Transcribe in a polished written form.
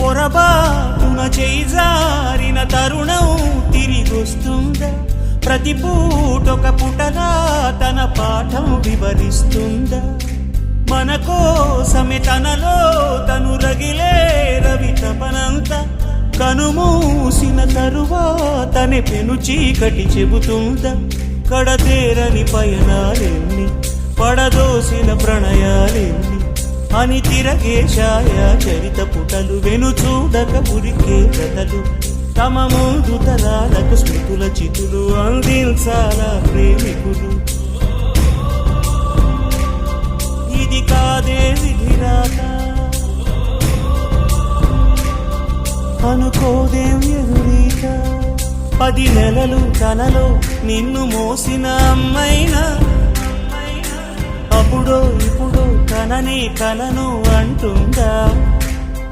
పొరబాటున చేజారిన తరుణం తిరిగొస్తుందా? ప్రతి పూటొక పుటలా తన పాఠం వివరిస్తుందా? మన కోసమే తనలో తను రగిలే రవి తపనంతా కనుమూసిన తరువాతనే పెను చీకటి చెబుతుందా? కడతేరని పయనాలెన్ని, పడదోసిన ప్రణయాలెన్ని అని తిరగే ఛాయా చరిత పుటలు, వెను చూడక ఉరికే కథలు, తమ ముందు తరాలకు స్మృతుల చితులు అందించాలా ప్రేమికులు. ఇది కాదే విధిరాత, అనుకోదేం ఎదురీత. 10 నెలలు తనలో నిన్ను మోసిన అమ్మైనా అప్పుడో ఇప్పుడో కననే కలను అంటుందా?